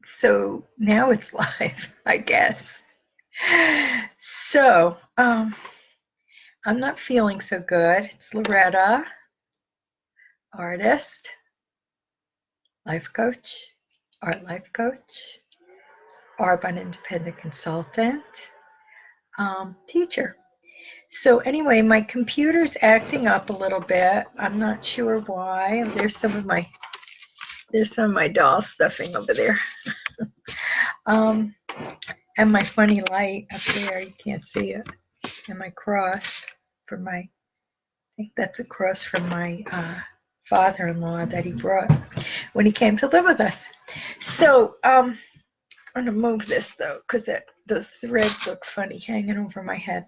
So now it's live, I guess. So, I'm not feeling so good. It's Loretta, artist, life coach, art life coach, Arbonne independent consultant, teacher. So anyway, my computer's acting up a little bit. I'm not sure why. There's some of my doll stuffing over there. Um, and my funny light up there, you can't see it. And my cross for my, I think that's a cross from my father-in-law that he brought when he came to live with us. So I'm gonna move this though, because the threads look funny hanging over my head.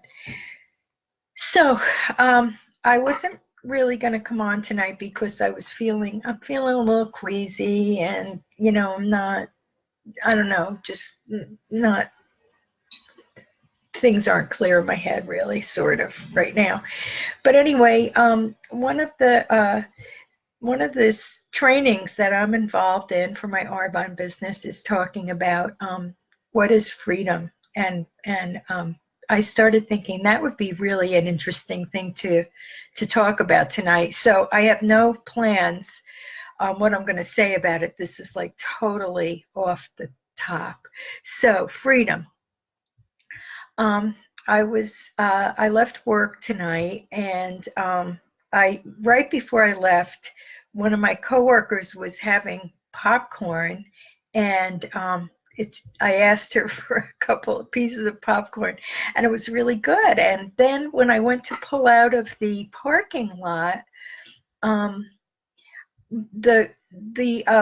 So I wasn't really gonna come on tonight because I'm feeling a little queasy, and I'm not, I don't know, just not, things aren't clear in my head really, sort of right now. But anyway, one of the trainings that I'm involved in for my Arbonne business is talking about what is freedom, and I started thinking that would be really an interesting thing to talk about tonight. So I have no plans on what I'm going to say about it. This is like totally off the top. So freedom. Um, I left work tonight, and I right before I left, one of my coworkers was having popcorn, and I asked her for a couple of pieces of popcorn, and it was really good. And then when I went to pull out of the parking lot, um, the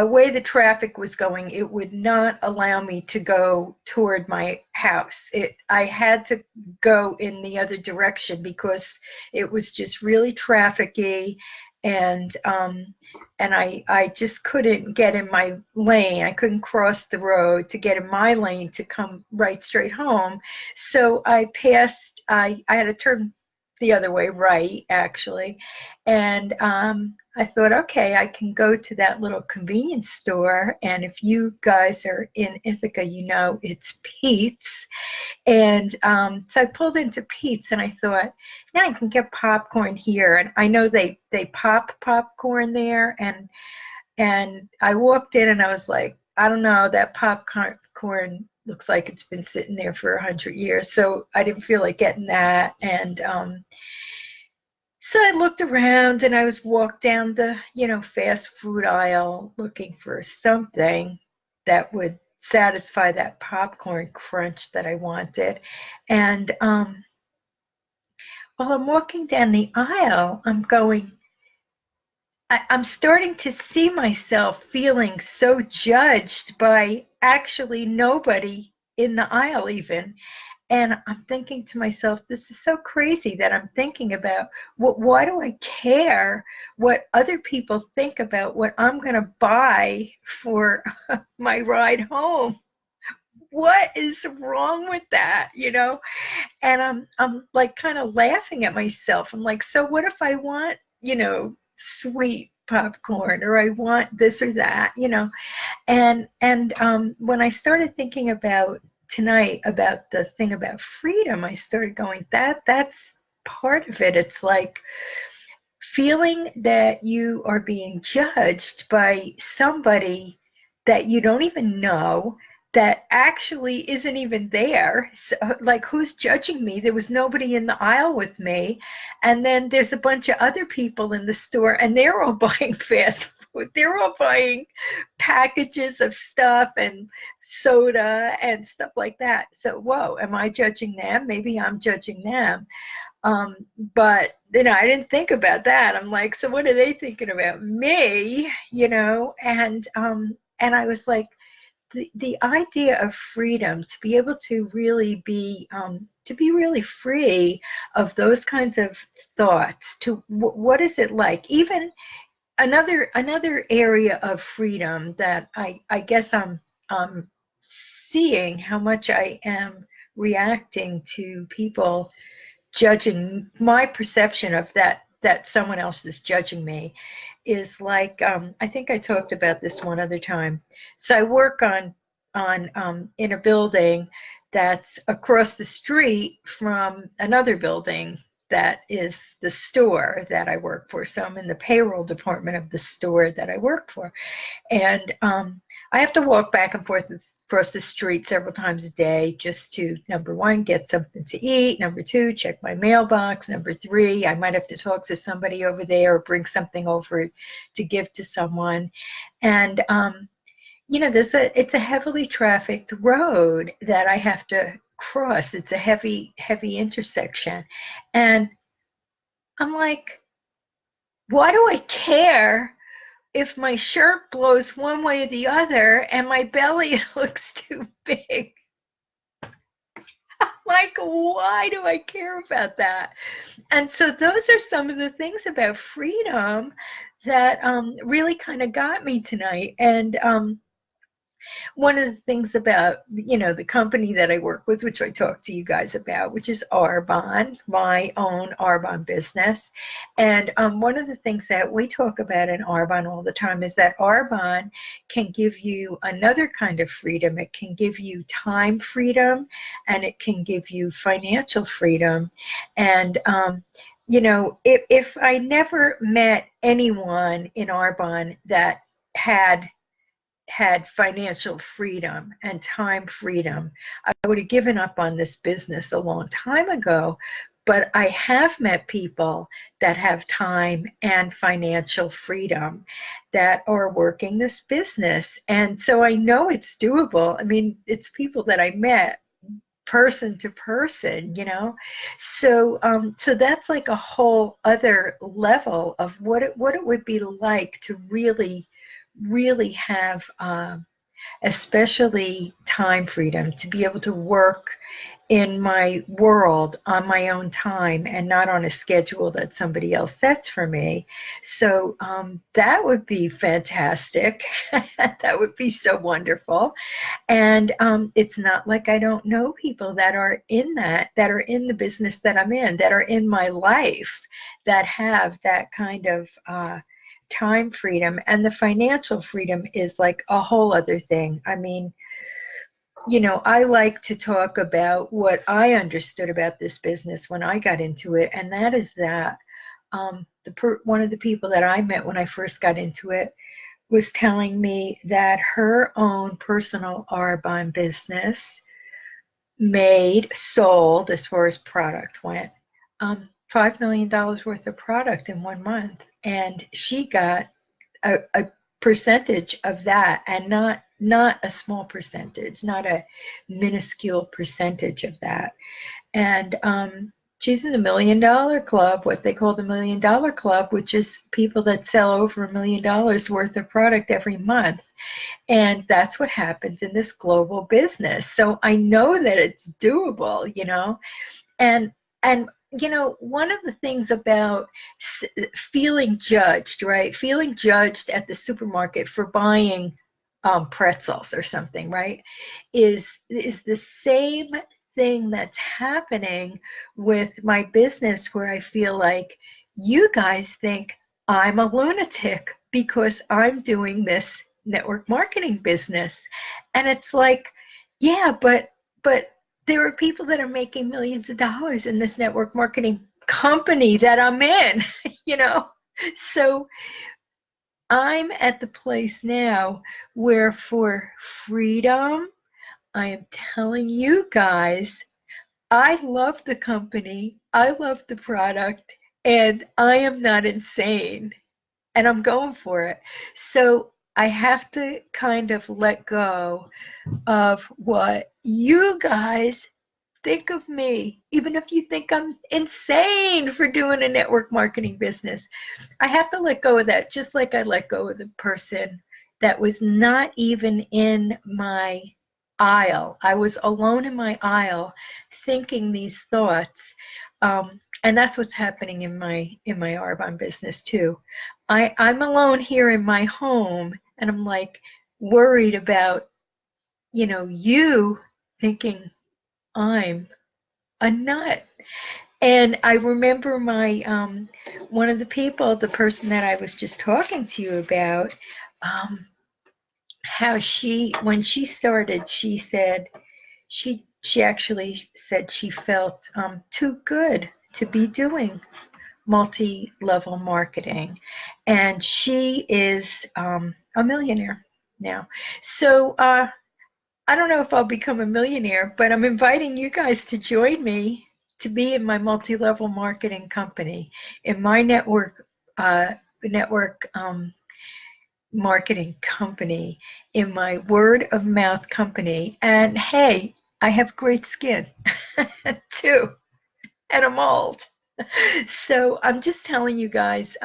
way the traffic was going, it would not allow me to go toward my house. I had to go in the other direction because it was just really trafficy, and I just couldn't get in my lane. I couldn't cross the road to get in my lane to come right straight home. So I had to turn the other way, right, actually. And I thought, okay, I can go to that little convenience store. And if you guys are in Ithaca, it's Pete's. And so I pulled into Pete's, and I thought, now I can get popcorn here. And I know they pop popcorn there. And I walked in, and I was like, I don't know, that popcorn looks like it's been sitting there for 100 years. So I didn't feel like getting that. And so I looked around, and I was walked down the, fast food aisle looking for something that would satisfy that popcorn crunch that I wanted. And while I'm walking down the aisle, I'm starting to see myself feeling so judged by actually nobody in the aisle even. And I'm thinking to myself, this is so crazy that I'm thinking about why do I care what other people think about what I'm going to buy for my ride home? What is wrong with that, And I'm like kind of laughing at myself. I'm like, so what if I want, sweet popcorn, or I want this or that, And when I started thinking about tonight about the thing about freedom, I started going, that's part of it. It's like feeling that you are being judged by somebody that you don't even know, that actually isn't even there. So, like, who's judging me? There was nobody in the aisle with me. And then there's a bunch of other people in the store, and they're all buying fast food. They're all buying packages of stuff and soda and stuff like that. So, whoa, am I judging them? Maybe I'm judging them. Um, but I didn't think about that. I'm like, so what are they thinking about me? And I was like, the idea of freedom, to be able to be really free of those kinds of thoughts. To what is it like? Even another area of freedom that I guess I'm seeing how much I am reacting to people judging, my perception of that someone else is judging me is like, I think I talked about this one other time. So I work on in a building that's across the street from another building that is the store that I work for. So I'm in the payroll department of the store that I work for. And I have to walk back and forth across the street several times a day just to, number one, get something to eat. Number two, check my mailbox. Number three, I might have to talk to somebody over there or bring something over to give to someone. And, it's a heavily trafficked road that I have to cross. It's a heavy, heavy intersection. And I'm like, why do I care if my shirt blows one way or the other and my belly looks too big? Like, why do I care about that? And so those are some of the things about freedom that really kind of got me tonight. And one of the things about, the company that I work with, which I talked to you guys about, which is Arbonne, my own Arbonne business. And one of the things that we talk about in Arbonne all the time is that Arbonne can give you another kind of freedom. It can give you time freedom, and it can give you financial freedom. And, if I never met anyone in Arbonne that had financial freedom and time freedom, I would have given up on this business a long time ago. But I have met people that have time and financial freedom that are working this business. And so I know it's doable. I mean, it's people that I met person to person. So so that's like a whole other level of what it would be like to really have especially time freedom, to be able to work in my world on my own time and not on a schedule that somebody else sets for me. So that would be fantastic. That would be so wonderful. And it's not like I don't know people that are in the business that I'm in, that are in my life, that have that kind of time freedom. And the financial freedom is like a whole other thing. I mean, I like to talk about what I understood about this business when I got into it, and that is that one of the people that I met when I first got into it was telling me that her own personal Arbonne business sold, as far as product went, $5 million worth of product in 1 month. And she got a percentage of that, and not a small percentage, not a minuscule percentage of that. And she's in the $1 million club, what they call the $1 million club, which is people that sell over $1 million worth of product every month. And that's what happens in this global business. So I know that it's doable, and one of the things about feeling judged, right? Feeling judged at the supermarket for buying pretzels or something, right? Is the same thing that's happening with my business, where I feel like you guys think I'm a lunatic because I'm doing this network marketing business. And it's like, yeah, but there are people that are making millions of dollars in this network marketing company that I'm in, So I'm at the place now where, for freedom, I am telling you guys, I love the company, I love the product, and I am not insane, and I'm going for it. So I have to kind of let go of what you guys think of me, even if you think I'm insane for doing a network marketing business. I have to let go of that, just like I let go of the person that was not even in my aisle. I was alone in my aisle thinking these thoughts. And that's what's happening in my Arbonne business too. I'm alone here in my home, and I'm like worried about, you thinking I'm a nut. And I remember my one of the people, the person that I was just talking to you about, how when she started, she said, she actually said she felt too good to be doing multi-level marketing, and she is a millionaire now. So I don't know if I'll become a millionaire, but I'm inviting you guys to join me to be in my multi-level marketing company, in my network marketing company, in my word of mouth company. And hey, I have great skin too, and I'm old. So I'm just telling you guys,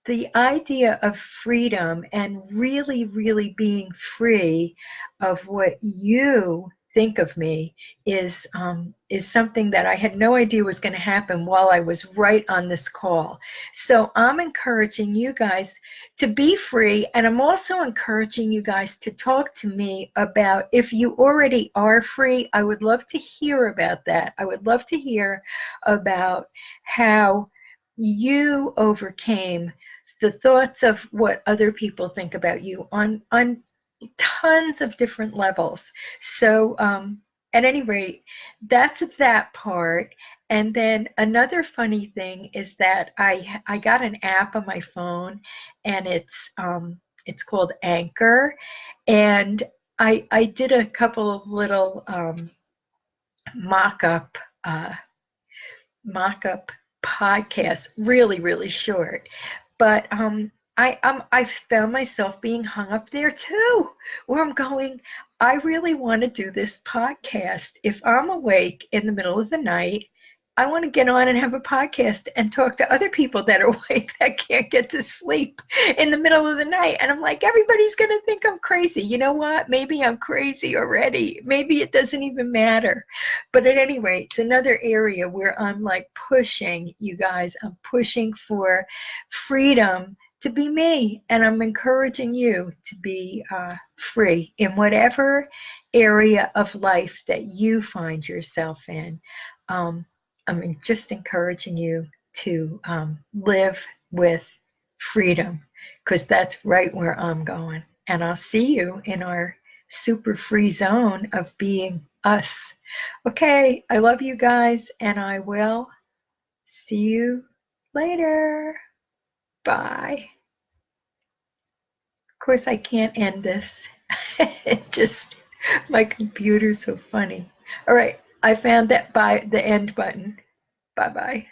the idea of freedom and really, really being free of what you think of me is something that I had no idea was going to happen while I was right on this call. So I'm encouraging you guys to be free, and I'm also encouraging you guys to talk to me about if you already are free. I would love to hear about that. I would love to hear about how you overcame the thoughts of what other people think about you on tons of different levels. So at any rate, that's that part. And then another funny thing is that I got an app on my phone, and it's called Anchor, and I did a couple of little mock-up uh, mock-up podcasts, really, really short. But I found myself being hung up there too, where I'm going, I really want to do this podcast. If I'm awake in the middle of the night, I want to get on and have a podcast and talk to other people that are awake that can't get to sleep in the middle of the night. And I'm like, everybody's going to think I'm crazy. You know what? Maybe I'm crazy already. Maybe it doesn't even matter. But at any rate, it's another area where I'm like pushing, you guys, I'm pushing for freedom to be me. And I'm encouraging you to be free in whatever area of life that you find yourself in. I'm just encouraging you to live with freedom, because that's right where I'm going. And I'll see you in our super free zone of being us. Okay, I love you guys, and I will see you later. Bye. Of course, I can't end this. It just, my computer's so funny. All right, I found that by the end button. Bye bye.